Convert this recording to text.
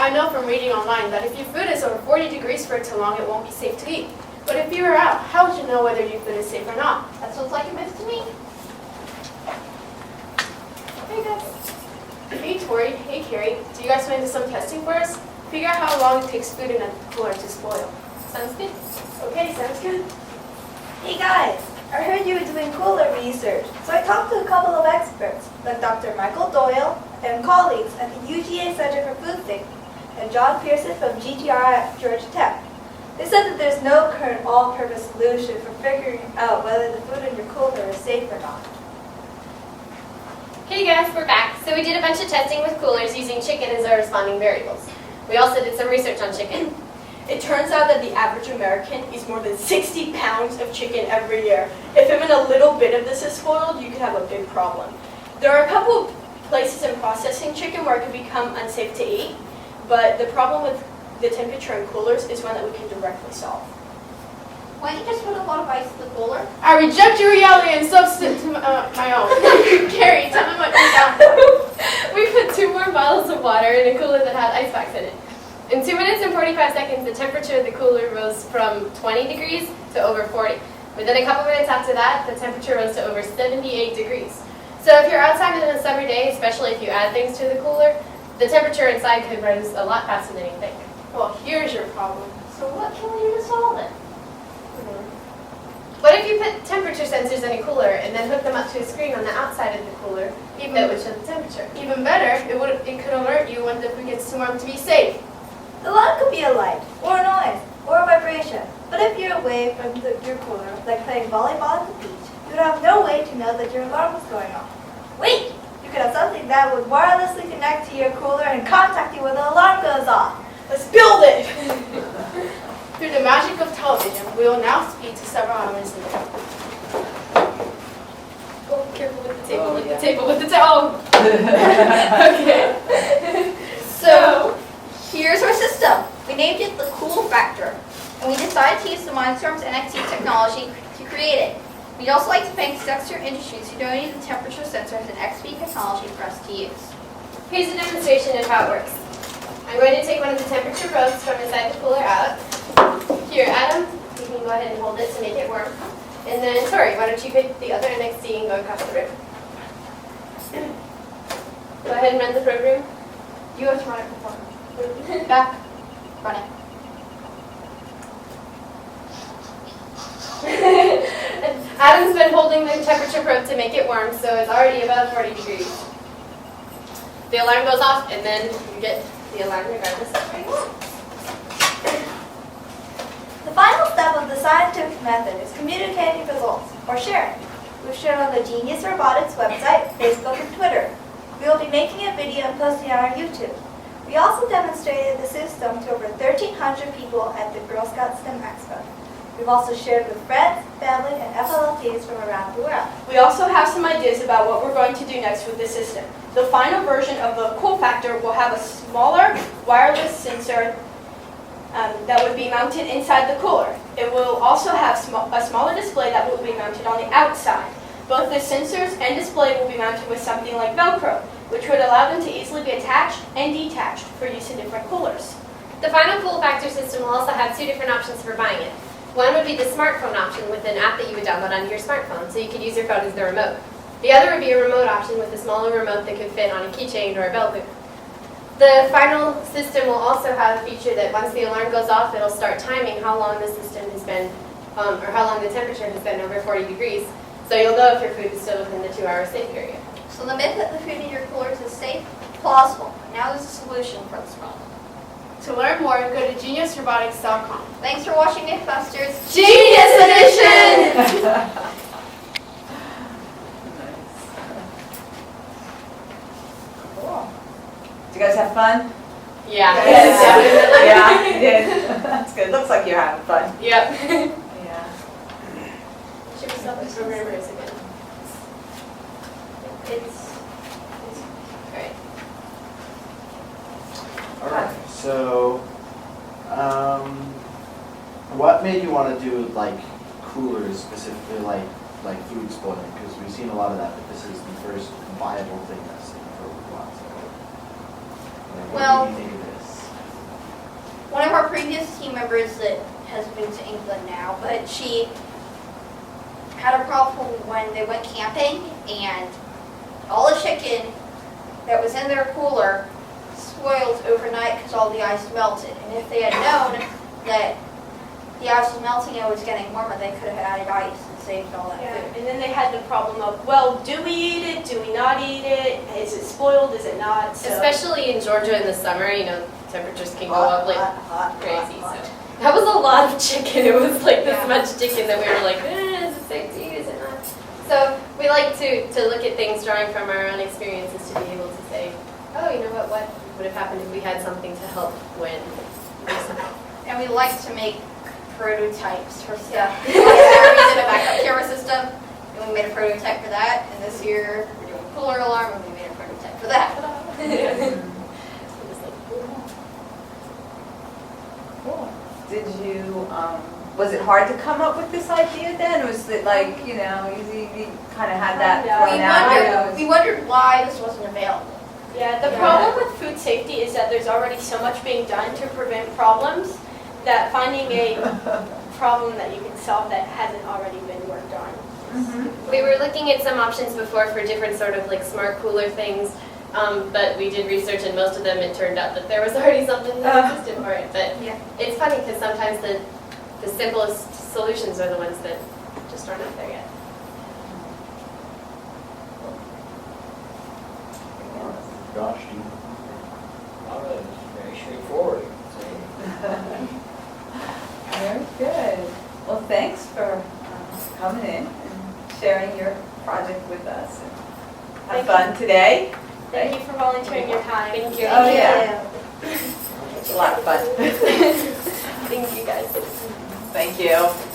I know from reading online that if your food is over 40 degrees for too long, it won't be safe to eat. But if you were out, how would you know whether your food is safe or not? That sounds like a myth to me. Hey guys. Hey Tori, hey Carrie. Do you guys want to do some testing for us? Figure out how long it takes food in a cooler to spoil. Sounds good. Okay, sounds good. Hey guys, I heard you were doing cooler research, so I talked to a couple of experts, like Dr. Michael Doyle and colleagues at the UGA Center for Food Safety, and John Pearson from GTR at Georgia Tech. They said that there's no current all-purpose solution for figuring out whether the food in your cooler is safe or not. Hey guys, we're back. So we did a bunch of testing with coolers using chicken as our responding variables. We also did some research on chicken. It turns out that the average American eats more than 60 pounds of chicken every year. If even a little bit of this is spoiled, you could have a big problem. There are a couple of places in processing chicken where it can become unsafe to eat, but the problem with the temperature in coolers is one that we can directly solve. Why don't you just put a lot of ice in the cooler? I reject your reality and substitute my own. Carrie, tell me what you're down for. We put 2 more bottles of water in a cooler that had ice packs in it. In 2 minutes and 45 seconds, the temperature of the cooler rose from 20 degrees to over 40. Within a couple minutes after that, the temperature rose to over 78 degrees. So if you're outside on a summer day, especially if you add things to the cooler, the temperature inside could rise a lot faster than you think. Well, here's your problem. So what can we do to solve it? What if you put temperature sensors in a cooler and then hook them up to a screen on the outside of the cooler that would show the temperature? Even better, it could alert you when the food gets too warm to be safe. The alarm could be a light, or a noise, or a vibration. But if you're away from your cooler, like playing volleyball at the beach, you would have no way to know that your alarm was going off. Wait! You could have something that would wirelessly connect to your cooler and contact you when the alarm goes off. Let's build it! Through the magic of television, we will now speed to several elements in there. Oh, careful with the table, with the table, with the table. Okay. So, here's our system. We named it the Cool Factor, and we decided to use the Mindstorm's NXT technology to create it. We'd also like to thank Dexter Industries who donated the temperature sensors and XP technology for us to use. Here's a demonstration of how it works. I'm going to take one of the temperature probes from inside the cooler out. Here, Adam, you can go ahead and hold it to make it warm. And then, Tori, why don't you pick the other NXT and go across the room. Go ahead and run the program. You have to run it before. Back. Run it. Adam's been holding the temperature probe to make it warm, so it's already above 40 degrees. The alarm goes off, and then you get the alarm regardless of where you are. The final step of the scientific method is communicating results, or sharing. We've shared on the Genius Robotics website, Facebook, and Twitter. We will be making a video and posting it on our YouTube. We also demonstrated the system to over 1,300 people at the Girl Scout STEM Expo. We've also shared with friends, family, and FLL teams from around the world. We also have some ideas about what we're going to do next with this system. The final version of the Cool Factor will have a smaller wireless sensor that would be mounted inside the cooler. It will also have a smaller display that will be mounted on the outside. Both the sensors and display will be mounted with something like Velcro, which would allow them to easily be attached and detached for use in different coolers. The final Cool Factor system will also have 2 different options for buying it. One would be the smartphone option with an app that you would download onto your smartphone, so you could use your phone as the remote. The other would be a remote option with a smaller remote that could fit on a keychain or a belt loop. The final system will also have a feature that once the alarm goes off, it'll start timing how long the system has been, or how long the temperature has been over 40 degrees. So you'll know if your food is still within the 2-hour safe period. So the myth that the food in your coolers is safe, plausible. Now there's a solution for this problem. To learn more, go to geniusrobotics.com. Thanks for watching Mythbusters. Genius Edition! Cool. Did you guys have fun? Yeah. Yeah, you did. That's good. Looks like you're having fun. Yep. Yeah. Should we stop the programmers again? It's alright. All right. So, what made you want to do like coolers specifically, like food spoiling? Because we've seen a lot of that, but this is the first viable thing that's seen for a while. So, what Well, do you think of this? previous team members that has moved to England now, but she had a problem when they went camping and all the chicken that was in their cooler spoiled overnight because all the ice melted. And if they had known that the ice was melting and it was getting warmer, they could have added ice and saved all that Yeah, food. and then they had the problem of, well, do we eat it? Do we not eat it? Is it spoiled? Is it not? So, Especially in Georgia in the summer, you know, temperatures can go up like hot, crazy. hot. So that was a lot of chicken. It was like this Yeah. much chicken that we were like, is it safe to eat? Is it not? So we like to look at things drawing from our own experiences to be able to say, oh, you know what would have happened if we had something to help when. And we like to make prototypes for stuff. We did a backup camera system, and we made a prototype for that. And this year, we're doing a cooler alarm, and we made a prototype for that. Cool. Did you, was it hard to come up with this idea then? Was it like, you kind of had that thrown out? We wondered why this wasn't available. yeah, the problem with food safety is that there's already so much being done to prevent problems that finding a problem that you can solve that hasn't already been worked on. We were looking at some options before for different sort of like smart cooler things, but we did research and most of them it turned out that there was already something that existed for it. But Yeah. it's funny because sometimes the simplest solutions are the ones that just aren't out there yet. Gosh, do you? It's very straightforward. Very good. Well, thanks for coming in and sharing your project with us. Have Thank fun today. Thank you for volunteering your time. Thank you. Oh, yeah. It's a lot of fun. Thank you guys. Thank you.